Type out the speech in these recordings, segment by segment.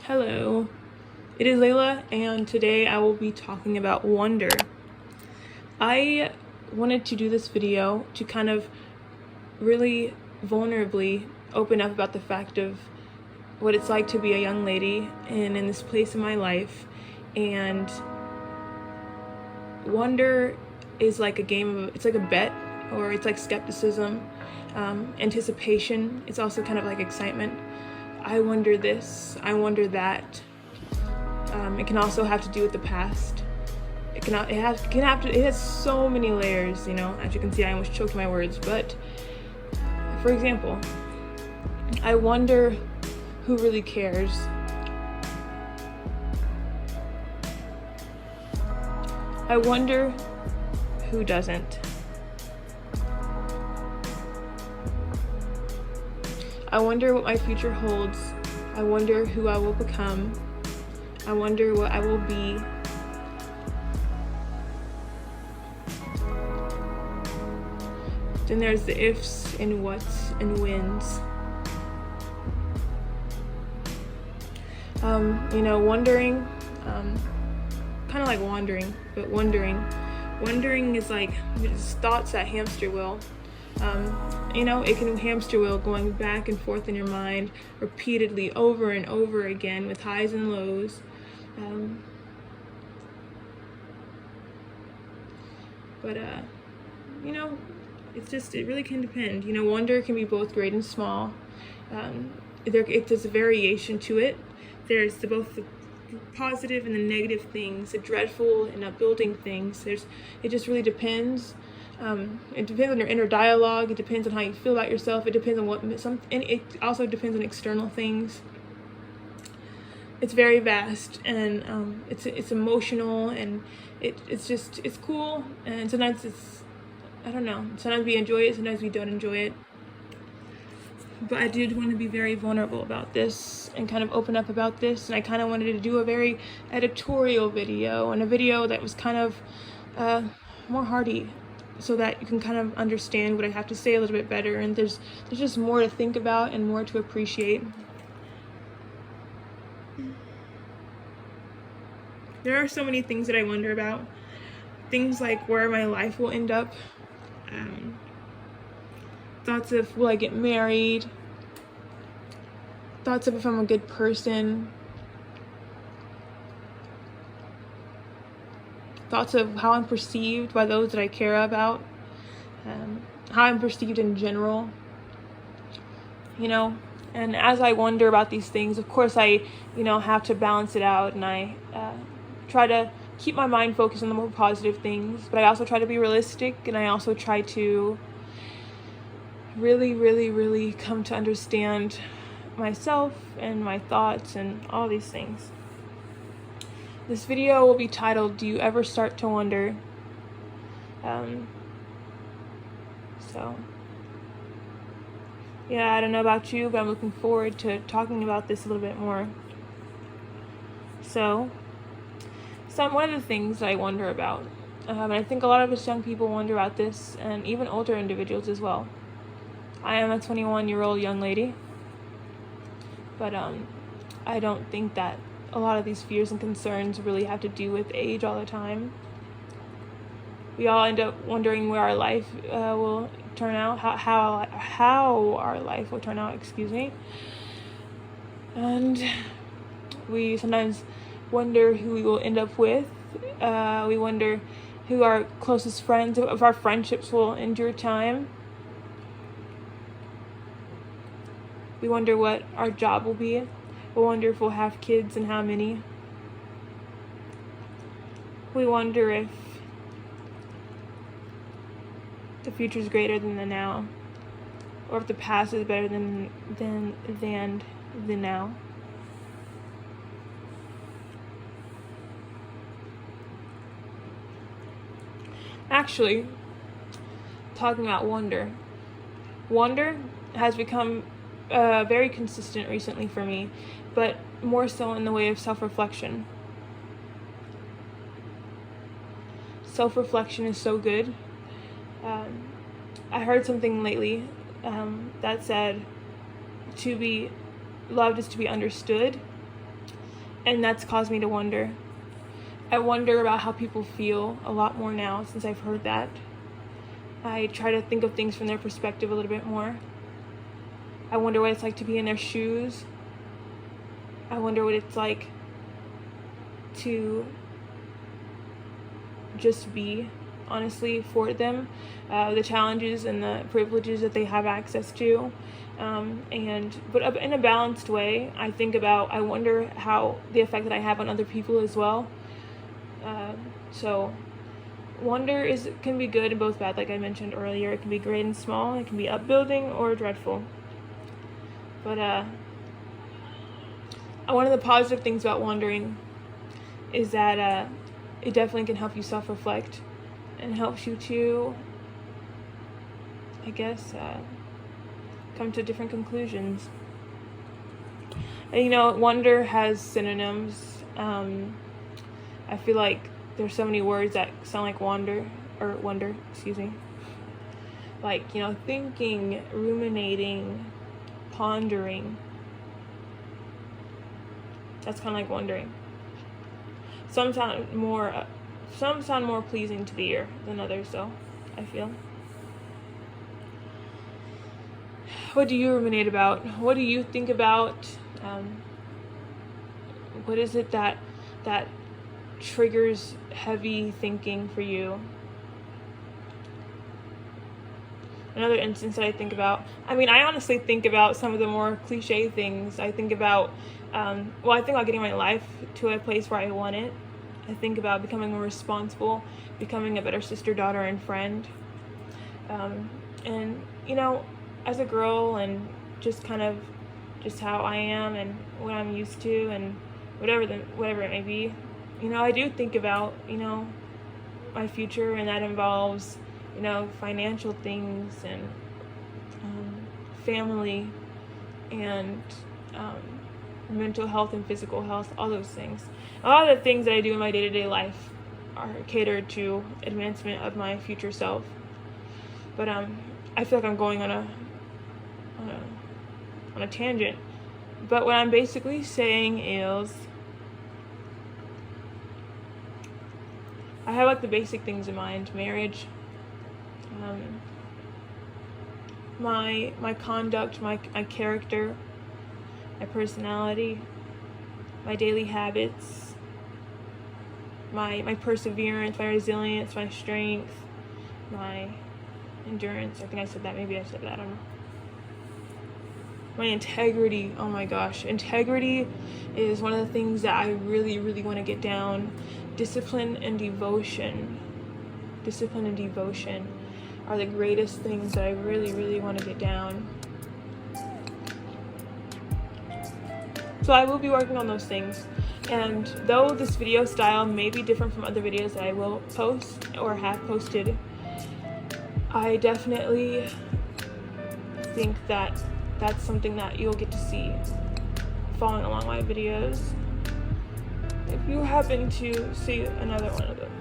Hello, it is Layla, and today I will be talking about wonder. I wanted to do this video to kind of really vulnerably open up about the fact of what it's like to be a young lady and in this place in my life, and wonder is like a game of, it's like a bet, or it's like skepticism, anticipation. It's also kind of like excitement. I wonder this, I wonder that. It can also have to do with the past. It has so many layers, you know. As you can see, I almost choked my words. But for example, I wonder who really cares. I wonder who doesn't. I wonder what my future holds. I wonder who I will become. I wonder what I will be. Then there's the ifs and whats and whens. Wondering, kind of like wandering, but wondering. Wondering is like just thoughts that hamster wheel. It can hamster wheel going back and forth in your mind repeatedly over and over again with highs and lows. It really can depend. Wonder can be both great and small. There's a variation to it. There's both the positive and the negative things, the dreadful and upbuilding things. It just really depends. It depends on your inner dialogue. It depends on how you feel about yourself. It depends on and it also depends on external things. It's very vast, and it's emotional, and it's cool, and sometimes I don't know. Sometimes we enjoy it, sometimes we don't enjoy it. But I did want to be very vulnerable about this and kind of open up about this, and I kind of wanted to do a very editorial video, and a video that was kind of more hearty, so that you can kind of understand what I have to say a little bit better, and there's just more to think about and more to appreciate. There are so many things that I wonder about. Things like where my life will end up. Thoughts of, will I get married? Thoughts of if I'm a good person. Thoughts of how I'm perceived by those that I care about. How I'm perceived in general. And as I wonder about these things, of course I, have to balance it out, and I try to keep my mind focused on the more positive things, but I also try to be realistic, and I also try to really, really, really come to understand myself and my thoughts and all these things. This video will be titled, "Do You Ever Start to Wonder?" Yeah, I don't know about you, but I'm looking forward to talking about this a little bit more. So one of the things that I wonder about, and I think a lot of us young people wonder about this, and even older individuals as well. I am a 21-year-old young lady, but I don't think that a lot of these fears and concerns really have to do with age all the time. We all end up wondering where our life will turn out, how our life will turn out, and we sometimes wonder who we will end up with. We wonder who our closest friends, if our friendships will endure time. We wonder what our job will be. We wonder if we'll have kids and how many. We wonder if the future is greater than the now, or if the past is better than the now. Actually, talking about wonder has become very consistent recently for me, but more so in the way of self-reflection. Self-reflection is so good. I heard something lately that said to be loved is to be understood. And that's caused me to wonder. I wonder about how people feel a lot more now since I've heard that. I try to think of things from their perspective a little bit more. I wonder what it's like to be in their shoes. I wonder what it's like to just be, honestly, for them, the challenges and the privileges that they have access to, but in a balanced way. I wonder how the effect that I have on other people as well. So wonder can be good and both bad, like I mentioned earlier. It can be great and small, it can be upbuilding or dreadful. But one of the positive things about wondering is that it definitely can help you self-reflect and helps you to, I guess, come to different conclusions. And, wonder has synonyms. I feel like there's so many words that sound like wonder, excuse me. Like, thinking, ruminating, pondering. That's kind of like wondering. Some sound more pleasing to the ear than others, though, I feel. What do you ruminate about? What do you think about? What is it that triggers heavy thinking for you? Another instance that I think about, I honestly think about some of the more cliche things. I think about, getting my life to a place where I want it. I think about becoming more responsible, becoming a better sister, daughter, and friend. And, as a girl and just how I am and what I'm used to and whatever it may be, I do think about, my future, and that involves, financial things and family and mental health and physical health, all those things. A lot of the things that I do in my day-to-day life are catered to advancement of my future self. But I feel like I'm going on a tangent. But what I'm basically saying is I have like the basic things in mind: marriage, my conduct, my character, my personality, my daily habits, my perseverance, my resilience, my strength, my endurance. I think I said that. Maybe I said that. I don't know. My integrity. Oh my gosh. Integrity is one of the things that I really, really want to get down. Discipline and devotion. Discipline and devotion are the greatest things that I really, really want to get down. So I will be working on those things. And though this video style may be different from other videos that I will post or have posted, I definitely think that that's something that you'll get to see following along my videos. If you happen to see another one of them.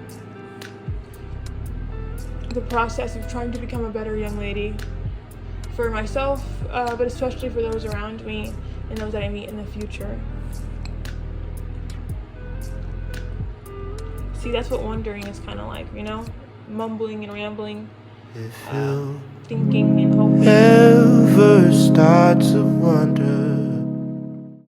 The process of trying to become a better young lady for myself, but especially for those around me and those that I meet in the future. See, that's what wondering is kind of like, mumbling and rambling, thinking and hoping. Ever start to wonder